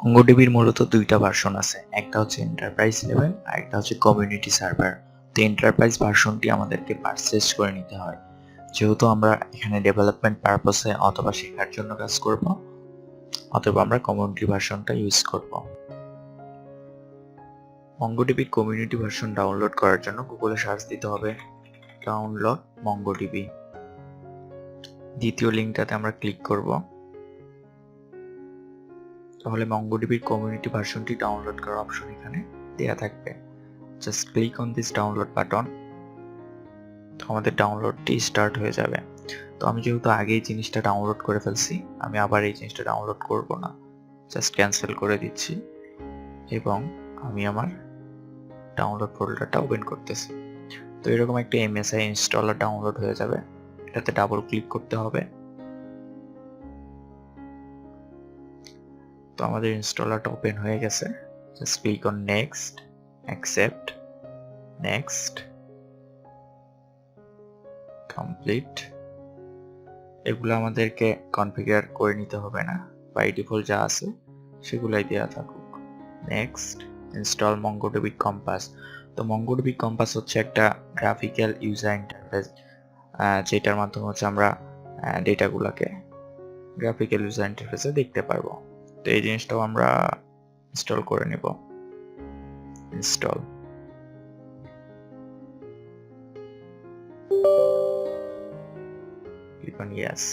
মঙ্গোডিবির মূলত দুইটা ভার্সন আছে, একটা হচ্ছে এন্টারপ্রাইজ লেভেল আর একটা হচ্ছে কমিউনিটি সার্ভার। তো এন্টারপ্রাইজ ভার্সনটি আমাদেরকে পারচেজ করে নিতে হয়, যেহেতু আমরা এখানে ডেভেলপমেন্ট পারপাসে অথবা শেখার জন্য কাজ করব, অথবা আমরা কমিউনিটি ভার্সনটা ইউজ করব। মঙ্গোডিবি কমিউনিটি ভার্সন ডাউনলোড করার জন্য গুগলে সার্চ দিতে হবে ডাউনলোড মঙ্গোডিবি। দ্বিতীয় লিঙ্কটাতে আমরা ক্লিক করব, তাহলে মঙ্গোডিবির কমিউনিটি ভার্সনটি ডাউনলোড করার অপশন এখানে দেয়া থাকবে। Just click on this download button. তো আমাদের ডাউনলোডটি স্টার্ট হয়ে যাবে। তো আমি যেহেতু আগেই জিনিসটা ডাউনলোড করে ফেলছি, আমি আবার এই জিনিসটা ডাউনলোড করব না, জাস্ট ক্যান্সেল করে দিচ্ছি এবং আমি আমার ডাউনলোড ফোল্ডারটা ওপেন করতেছি। তো এরকম একটা এমএসআই ইনস্টলার ডাউনলোড হয়ে যাবে, এটাতে ডাবল ক্লিক করতে হবে। তো আমাদের ইনস্টলারটা ওপেন হয়ে গেছে। Just click on next, accept, next, complete. এগুলো আমাদেরকে কনফিগার করে নিতে হবে না, বাই ডিফল্ট যা আছে সেগুলাই দেওয়া থাকুক। Next, install MongoDB compass. তো মঙ্গোডিবি কম্পাস হচ্ছে একটা গ্রাফিক্যাল ইউজার ইন্টারফেস, যেটার মাধ্যমে হচ্ছে আমরা ডেটাগুলোকে গ্রাফিক্যাল ইউজার ইন্টারফেসে দেখতে পারবো। তো এই জিনিসটাও আমরা ইনস্টল করে নেব। Install, click on yes.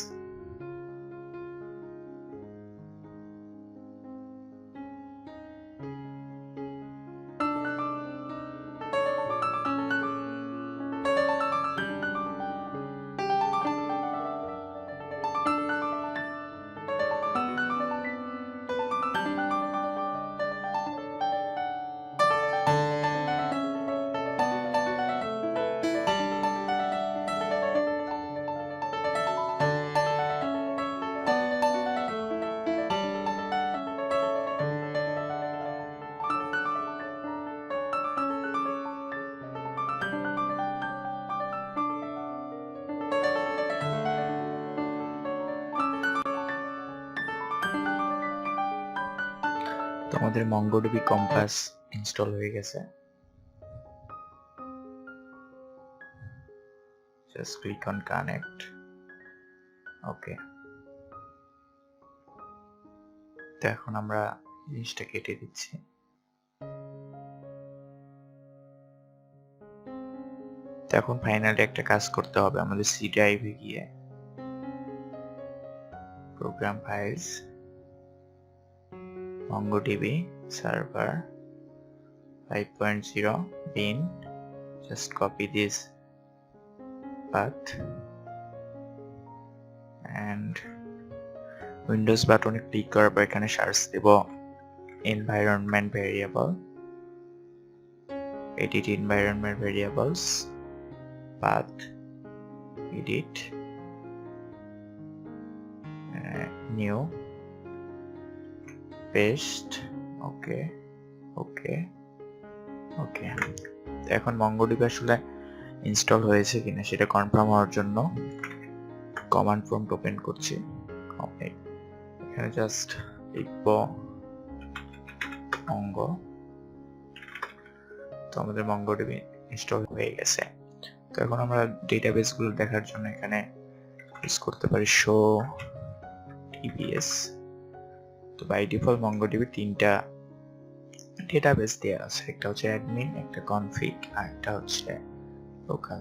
তো আমাদের MongoDB কম্পাস ইনস্টল হয়ে গেছে। জাস্ট ক্লিক অন কানেক্ট, ওকে। তো এখন আমরা জিনিসটা কেটে দিচ্ছি। তো এখন ফাইনালি একটা কাজ করতে হবে, আমাদের সি ড্রাইভে গিয়ে program files, MongoDB server 5.0 bin, just copy this path and Windows বাটনে ক্লিক করার পর এখানে সার্চ দেব environment variable, edit environment variables, path, edit, new, paste, ওকে ওকে ওকে। এখন MongoDB আসলে ইনস্টল হয়েছে কিনা সেটা কনফার্ম হওয়ার জন্য কমান্ড প্রম্পট ওপেন করছি। এখানে জাস্ট লিখব মঙ্গো। তো আমাদের MongoDB ইনস্টল হয়ে গেছে। তো এখন আমরা ডেটাবেস গুলো দেখার জন্য এখানে ইউজ করতে পারি শো ডিবিএস। তো বাই ডিফল্ট MongoDB তিনটা ডেটাবেস দেওয়া আছে, একটা হচ্ছে অ্যাডমিন, একটা কনফিগ আর একটা হচ্ছে লোকাল।